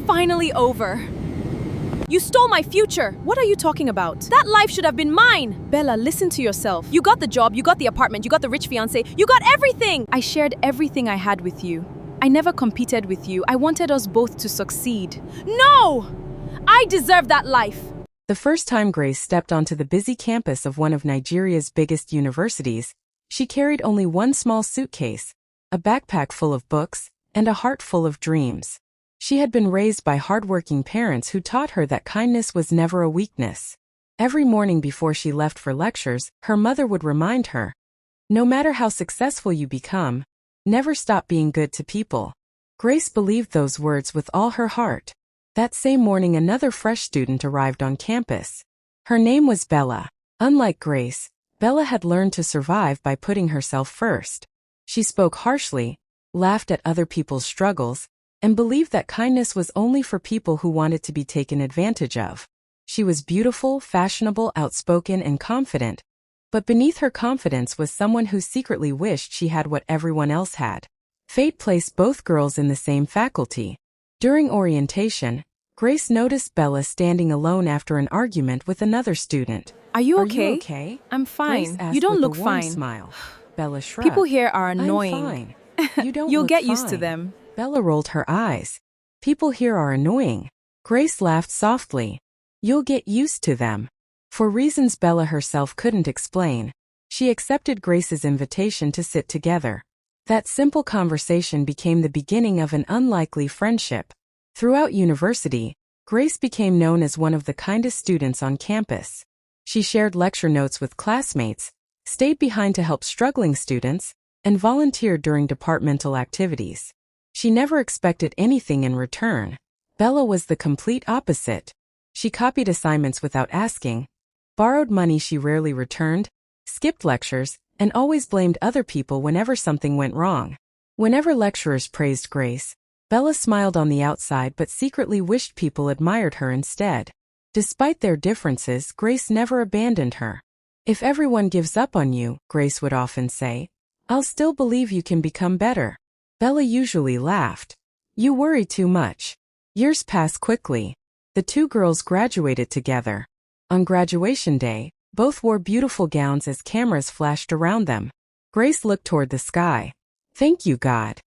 finally over. You stole my future. What are you talking about? That life should have been mine. Bella, listen to yourself. You got the job, you got the apartment, you got the rich fiancé, you got everything. I shared everything I had with you. I never competed with you. I wanted us both to succeed. No! I deserve that life. The first time Grace stepped onto the busy campus of one of Nigeria's biggest universities, she carried only one small suitcase, a backpack full of books, and a heart full of dreams. She had been raised by hardworking parents who taught her that kindness was never a weakness. Every morning before she left for lectures, her mother would remind her, "No matter how successful you become, never stop being good to people." Grace believed those words with all her heart. That same morning, another fresh student arrived on campus. Her name was Bella. Unlike Grace, Bella had learned to survive by putting herself first. She spoke harshly, laughed at other people's struggles, and believed that kindness was only for people who wanted to be taken advantage of. She was beautiful, fashionable, outspoken, and confident, but beneath her confidence was someone who secretly wished she had what everyone else had. Fate placed both girls in the same faculty. During orientation, Grace noticed Bella standing alone after an argument with another student. Are you "Are okay? you okay?" I'm fine. Grace asked You don't with look a warm fine. smile. Bella shrugged. People here are annoying. "I'm fine." "You don't You'll look get used to fine." them. Bella rolled her eyes. "People here are annoying." Grace laughed softly. "You'll get used to them." For reasons Bella herself couldn't explain, she accepted Grace's invitation to sit together. That simple conversation became the beginning of an unlikely friendship. Throughout university, Grace became known as one of the kindest students on campus. She shared lecture notes with classmates, stayed behind to help struggling students, and volunteered during departmental activities. She never expected anything in return. Bella was the complete opposite. She copied assignments without asking, borrowed money she rarely returned, skipped lectures, and always blamed other people whenever something went wrong. Whenever lecturers praised Grace, Bella smiled on the outside but secretly wished people admired her instead. Despite their differences, Grace never abandoned her. "If everyone gives up on you," Grace would often say, "I'll still believe you can become better." Bella usually laughed. "You worry too much." Years passed quickly. The two girls graduated together. On graduation day, both wore beautiful gowns as cameras flashed around them. Grace looked toward the sky. "Thank you, God."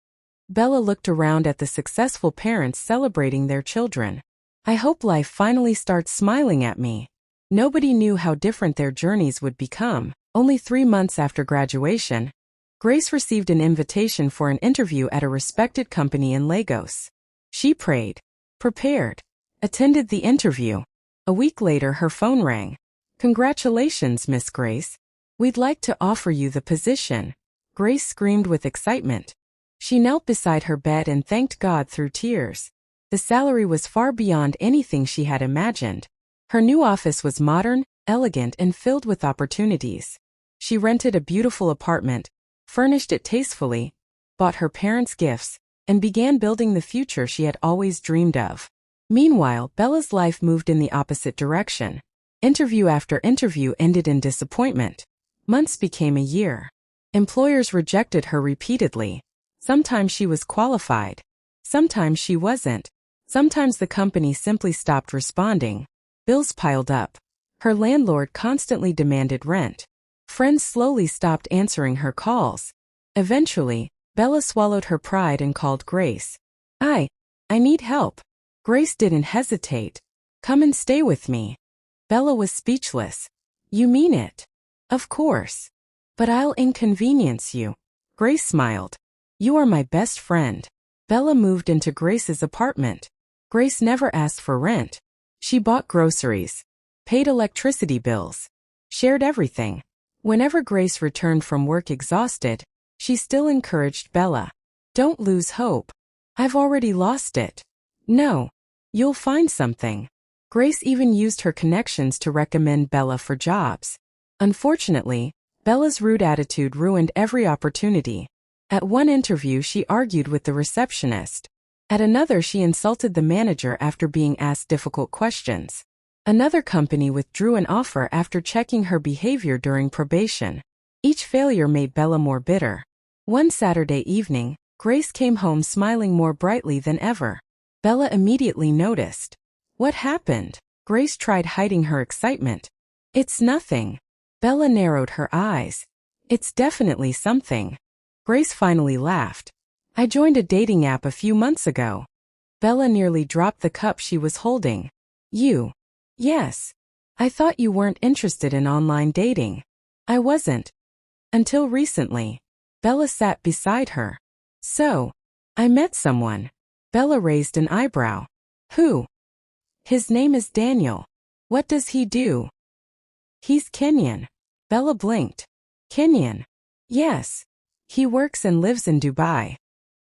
Bella looked around at the successful parents celebrating their children. "I hope life finally starts smiling at me." Nobody knew how different their journeys would become. Only 3 months after graduation, Grace received an invitation for an interview at a respected company in Lagos. She prayed, prepared, attended the interview. A week later, her phone rang. "Congratulations, Miss Grace. We'd like to offer you the position." Grace screamed with excitement. She knelt beside her bed and thanked God through tears. The salary was far beyond anything she had imagined. Her new office was modern, elegant, and filled with opportunities. She rented a beautiful apartment, furnished it tastefully, bought her parents gifts, and began building the future she had always dreamed of. Meanwhile, Bella's life moved in the opposite direction. Interview after interview ended in disappointment. Months became a year. Employers rejected her repeatedly. Sometimes she was qualified. Sometimes she wasn't. Sometimes the company simply stopped responding. Bills piled up. Her landlord constantly demanded rent. Friends slowly stopped answering her calls. Eventually, Bella swallowed her pride and called Grace. I need help." Grace didn't hesitate. "Come and stay with me." Bella was speechless. "You mean it?" "Of course. But I'll inconvenience you." Grace smiled. "You are my best friend." Bella moved into Grace's apartment. Grace never asked for rent. She bought groceries, paid electricity bills, shared everything. Whenever Grace returned from work exhausted, she still encouraged Bella. "Don't lose hope. I've already lost it." "No. You'll find something." Grace even used her connections to recommend Bella for jobs. Unfortunately, Bella's rude attitude ruined every opportunity. At one interview, she argued with the receptionist. At another, she insulted the manager after being asked difficult questions. Another company withdrew an offer after checking her behavior during probation. Each failure made Bella more bitter. One Saturday evening, Grace came home smiling more brightly than ever. Bella immediately noticed. What happened? Grace tried hiding her excitement. It's nothing. Bella narrowed her eyes. It's definitely something. Grace finally laughed. I joined a dating app a few months ago. Bella nearly dropped the cup she was holding. You? Yes. I thought you weren't interested in online dating. I wasn't. Until recently. Bella sat beside her. So, I met someone. Bella raised an eyebrow. Who? His name is Daniel. What does he do? He's Kenyan. Bella blinked. Kenyan? Yes. He works and lives in Dubai.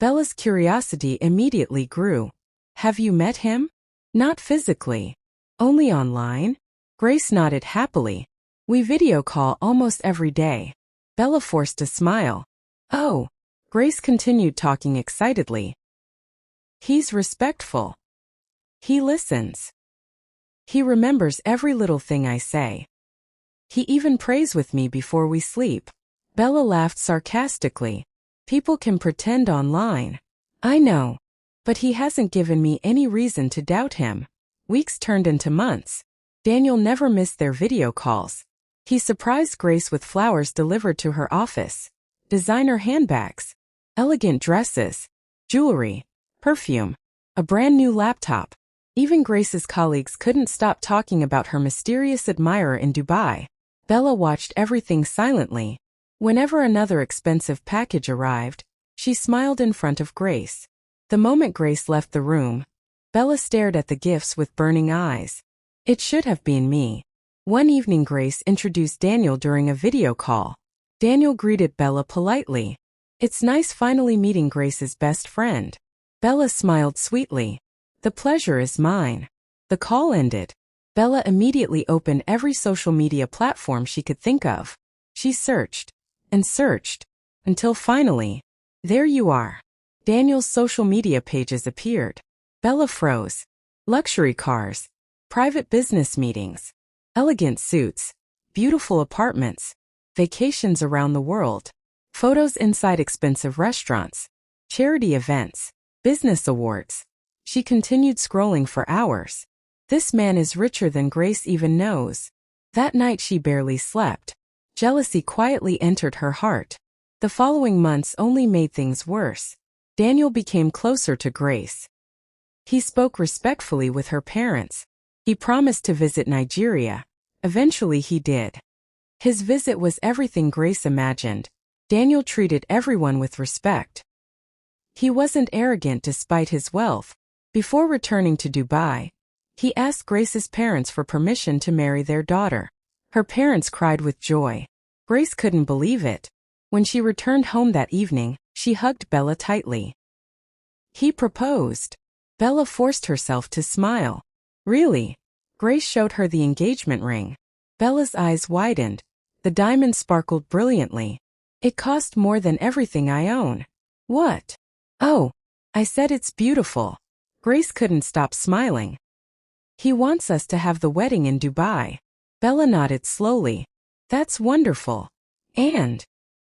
Bella's curiosity immediately grew. Have you met him? Not physically. Only online? Grace nodded happily. We video call almost every day. Bella forced a smile. Oh. Grace continued talking excitedly. He's respectful. He listens. He remembers every little thing I say. He even prays with me before we sleep. Bella laughed sarcastically. People can pretend online. I know. But he hasn't given me any reason to doubt him. Weeks turned into months. Daniel never missed their video calls. He surprised Grace with flowers delivered to her office, designer handbags, elegant dresses, jewelry, perfume, a brand new laptop. Even Grace's colleagues couldn't stop talking about her mysterious admirer in Dubai. Bella watched everything silently. Whenever another expensive package arrived, she smiled in front of Grace. The moment Grace left the room, Bella stared at the gifts with burning eyes. It should have been me. One evening Grace introduced Daniel during a video call. Daniel greeted Bella politely. It's nice finally meeting Grace's best friend. Bella smiled sweetly. The pleasure is mine. The call ended. Bella immediately opened every social media platform she could think of. She searched and searched until finally, there you are. Daniel's social media pages appeared. Bella froze. Luxury cars, private business meetings, elegant suits, beautiful apartments, vacations around the world, photos inside expensive restaurants, charity events, business awards. She continued scrolling for hours. This man is richer than Grace even knows. That night she barely slept. Jealousy quietly entered her heart. The following months only made things worse. Daniel became closer to Grace. He spoke respectfully with her parents. He promised to visit Nigeria. Eventually he did. His visit was everything Grace imagined. Daniel treated everyone with respect. He wasn't arrogant despite his wealth. Before returning to Dubai, he asked Grace's parents for permission to marry their daughter. Her parents cried with joy. Grace couldn't believe it. When she returned home that evening, she hugged Bella tightly. He proposed. Bella forced herself to smile. Really? Grace showed her the engagement ring. Bella's eyes widened. The diamond sparkled brilliantly. It cost more than everything I own. What? Oh, I said it's beautiful. Grace couldn't stop smiling. He wants us to have the wedding in Dubai. Bella nodded slowly. That's wonderful. And?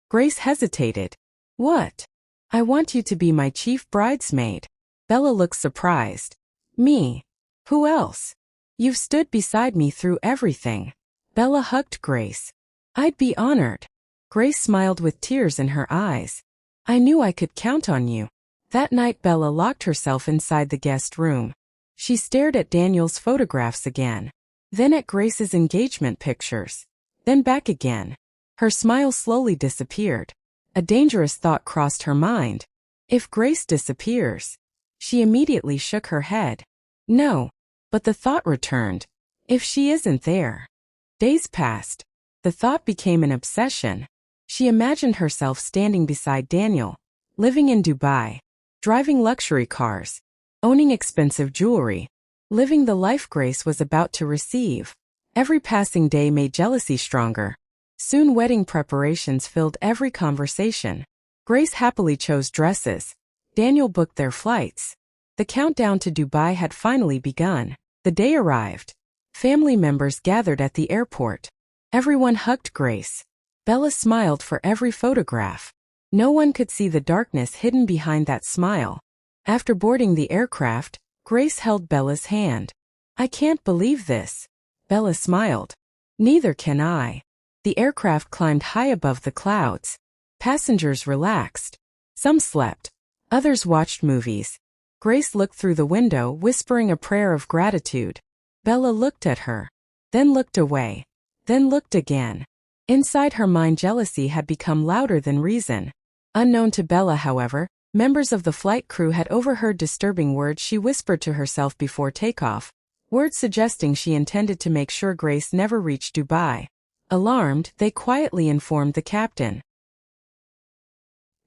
Grace hesitated. What? I want you to be my chief bridesmaid. Bella looked surprised. Me? Who else? You've stood beside me through everything. Bella hugged Grace. I'd be honored. Grace smiled with tears in her eyes. I knew I could count on you. That night Bella locked herself inside the guest room. She stared at Daniel's photographs again, then at Grace's engagement pictures, then back again. Her smile slowly disappeared. A dangerous thought crossed her mind. If Grace disappears? She immediately shook her head. No, but the thought returned. If she isn't there? Days passed. The thought became an obsession. She imagined herself standing beside Daniel, living in Dubai, driving luxury cars, owning expensive jewelry, living the life Grace was about to receive. Every passing day made jealousy stronger. Soon wedding preparations filled every conversation. Grace happily chose dresses. Daniel booked their flights. The countdown to Dubai had finally begun. The day arrived. Family members gathered at the airport. Everyone hugged Grace. Bella smiled for every photograph. No one could see the darkness hidden behind that smile. After boarding the aircraft, Grace held Bella's hand. I can't believe this. Bella smiled. Neither can I. The aircraft climbed high above the clouds. Passengers relaxed. Some slept. Others watched movies. Grace looked through the window, whispering a prayer of gratitude. Bella looked at her. Then looked away. Then looked again. Inside her mind, jealousy had become louder than reason. Unknown to Bella, however, members of the flight crew had overheard disturbing words she whispered to herself before takeoff, words suggesting she intended to make sure Grace never reached Dubai. Alarmed, they quietly informed the captain.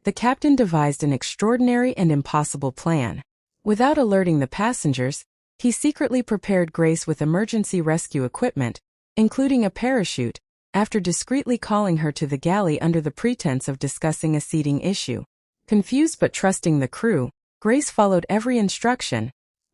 The captain devised an extraordinary and impossible plan. Without alerting the passengers, he secretly prepared Grace with emergency rescue equipment, including a parachute, after discreetly calling her to the galley under the pretense of discussing a seating issue. Confused but trusting the crew, Grace followed every instruction,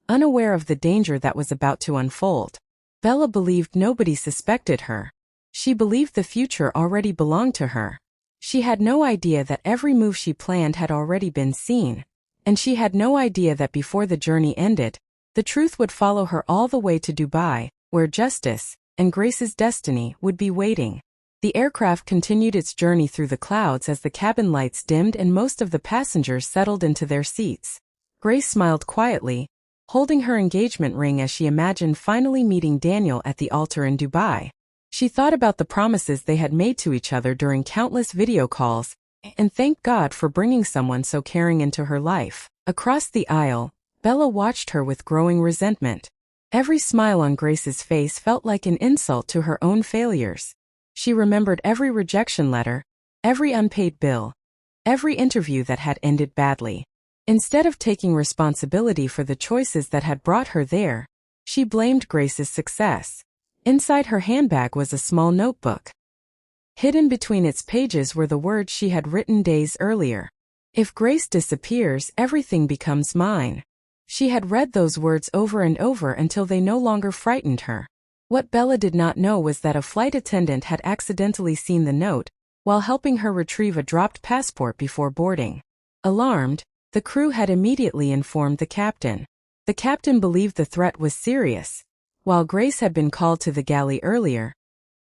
unaware of the danger that was about to unfold. Bella believed nobody suspected her. She believed the future already belonged to her. She had no idea that every move she planned had already been seen. And she had no idea that before the journey ended, the truth would follow her all the way to Dubai, where justice, and Grace's destiny, would be waiting. The aircraft continued its journey through the clouds as the cabin lights dimmed and most of the passengers settled into their seats. Grace smiled quietly, holding her engagement ring as she imagined finally meeting Daniel at the altar in Dubai. She thought about the promises they had made to each other during countless video calls, and thanked God for bringing someone so caring into her life. Across the aisle, Bella watched her with growing resentment. Every smile on Grace's face felt like an insult to her own failures. She remembered every rejection letter, every unpaid bill, every interview that had ended badly. Instead of taking responsibility for the choices that had brought her there, she blamed Grace's success. Inside her handbag was a small notebook. Hidden between its pages were the words she had written days earlier. If Grace disappears, everything becomes mine. She had read those words over and over until they no longer frightened her. What Bella did not know was that a flight attendant had accidentally seen the note, while helping her retrieve a dropped passport before boarding. Alarmed, the crew had immediately informed the captain. The captain believed the threat was serious. While Grace had been called to the galley earlier,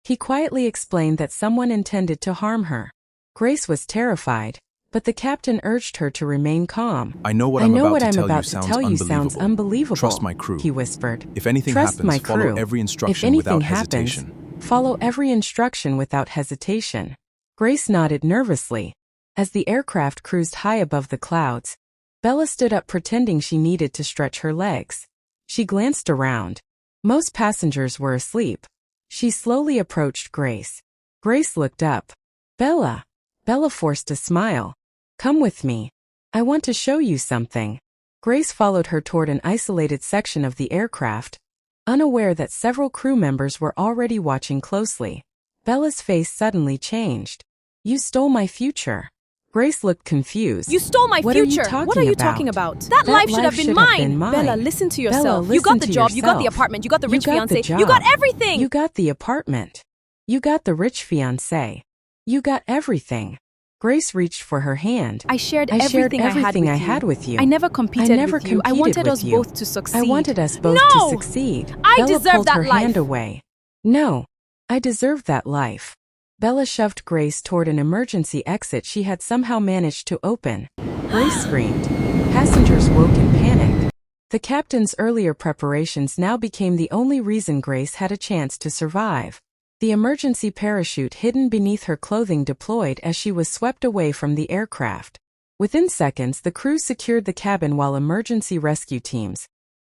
he quietly explained that someone intended to harm her. Grace was terrified, but the captain urged her to remain calm. I know what I'm about to tell you sounds unbelievable. Trust my crew, he whispered. If anything happens, follow every instruction without hesitation. Follow every instruction without hesitation. Grace nodded nervously. As the aircraft cruised high above the clouds, Bella stood up pretending she needed to stretch her legs. She glanced around. Most passengers were asleep. She slowly approached Grace. Grace looked up. Bella. Bella forced a smile. Come with me. I want to show you something. Grace followed her toward an isolated section of the aircraft, unaware that several crew members were already watching closely. Bella's face suddenly changed. You stole my future. Grace looked confused. You stole my What future. Are you talking what are you about? talking about? That life should have been mine. Bella, listen to yourself. Bella, You got the listen to job, you got the yourself. apartment, you got the rich You got the fiancé, you got job. everything. You got the apartment. You got the rich fiancé. You got everything. Grace reached for her hand. I shared everything I I had with you. I never competed never with you. I competed wanted with us you. both to succeed. I wanted us both No! to succeed. I Bella deserve pulled that her life. hand away. No, I deserved that life. Bella shoved Grace toward an emergency exit she had somehow managed to open. Grace screamed. Passengers woke in panic. The captain's earlier preparations now became the only reason Grace had a chance to survive. The emergency parachute hidden beneath her clothing deployed as she was swept away from the aircraft. Within seconds, the crew secured the cabin while emergency rescue teams,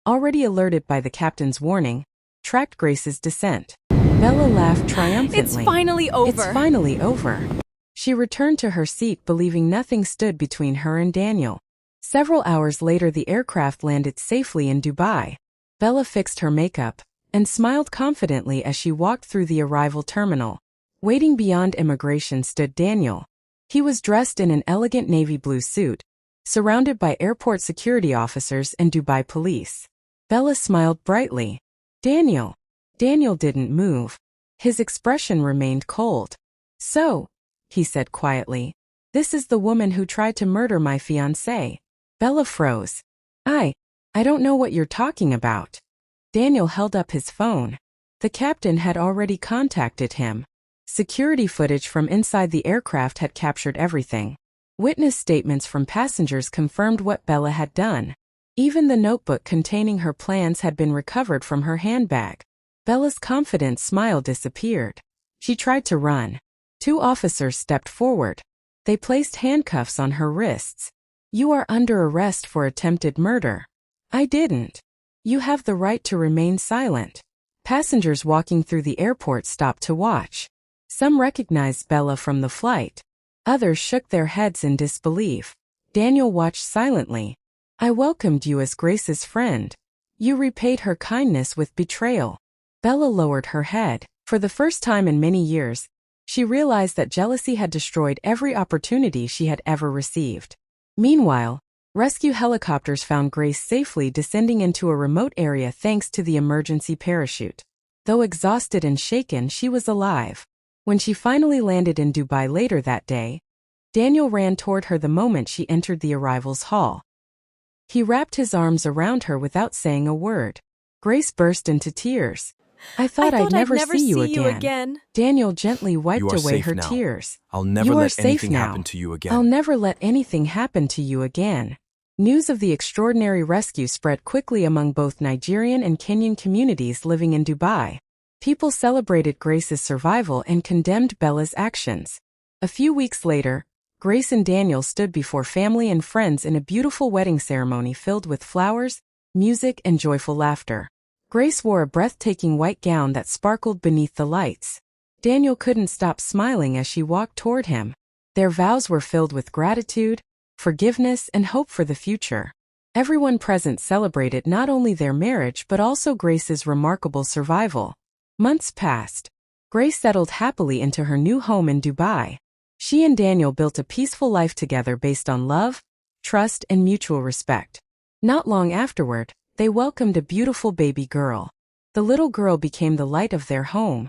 already alerted by the captain's warning, tracked Grace's descent. Bella laughed triumphantly. It's finally over. It's finally over. She returned to her seat believing nothing stood between her and Daniel. Several hours later, the aircraft landed safely in Dubai. Bella fixed her makeup and smiled confidently as she walked through the arrival terminal. Waiting beyond immigration stood Daniel. He was dressed in an elegant navy blue suit, surrounded by airport security officers and Dubai police. Bella smiled brightly. Daniel. Daniel didn't move. His expression remained cold. So, he said quietly, this is the woman who tried to murder my fiancé. Bella froze. I I don't know what you're talking about. Daniel held up his phone. The captain had already contacted him. Security footage from inside the aircraft had captured everything. Witness statements from passengers confirmed what Bella had done. Even the notebook containing her plans had been recovered from her handbag. Bella's confident smile disappeared. She tried to run. 2 officers stepped forward. They placed handcuffs on her wrists. You are under arrest for attempted murder. I didn't. You have the right to remain silent. Passengers walking through the airport stopped to watch. Some recognized Bella from the flight. Others shook their heads in disbelief. Daniel watched silently. I welcomed you as Grace's friend. You repaid her kindness with betrayal. Bella lowered her head. For the first time in many years, she realized that jealousy had destroyed every opportunity she had ever received. Meanwhile, rescue helicopters found Grace safely descending into a remote area thanks to the emergency parachute. Though exhausted and shaken, she was alive. When she finally landed in Dubai later that day, Daniel ran toward her the moment she entered the arrivals hall. He wrapped his arms around her without saying a word. Grace burst into tears. I thought I'd never see you again. Daniel gently wiped away her tears. I'll never let anything happen to you again. I'll never let anything happen to you again. News of the extraordinary rescue spread quickly among both Nigerian and Kenyan communities living in Dubai. People celebrated Grace's survival and condemned Bella's actions. A few weeks later, Grace and Daniel stood before family and friends in a beautiful wedding ceremony filled with flowers, music, and joyful laughter. Grace wore a breathtaking white gown that sparkled beneath the lights. Daniel couldn't stop smiling as she walked toward him. Their vows were filled with gratitude, forgiveness, and hope for the future. Everyone present celebrated not only their marriage but also Grace's remarkable survival. Months passed. Grace settled happily into her new home in Dubai. She and Daniel built a peaceful life together based on love, trust, and mutual respect. Not long afterward, they welcomed a beautiful baby girl. The little girl became the light of their home,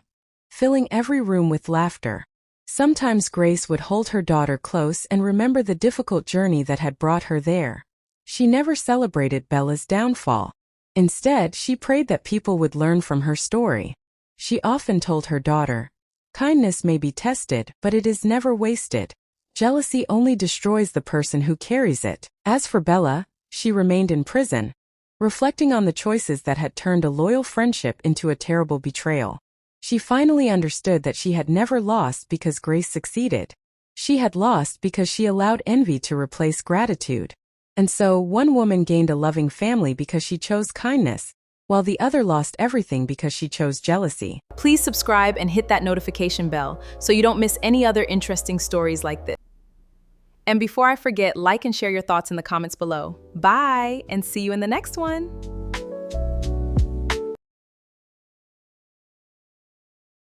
filling every room with laughter. Sometimes Grace would hold her daughter close and remember the difficult journey that had brought her there. She never celebrated Bella's downfall. Instead, she prayed that people would learn from her story. She often told her daughter, kindness may be tested, but it is never wasted. Jealousy only destroys the person who carries it. As for Bella, she remained in prison, reflecting on the choices that had turned a loyal friendship into a terrible betrayal. She finally understood that she had never lost because Grace succeeded. She had lost because she allowed envy to replace gratitude. And so, one woman gained a loving family because she chose kindness, while the other lost everything because she chose jealousy. Please subscribe and hit that notification bell so you don't miss any other interesting stories like this. And before I forget, like and share your thoughts in the comments below. Bye, and see you in the next one.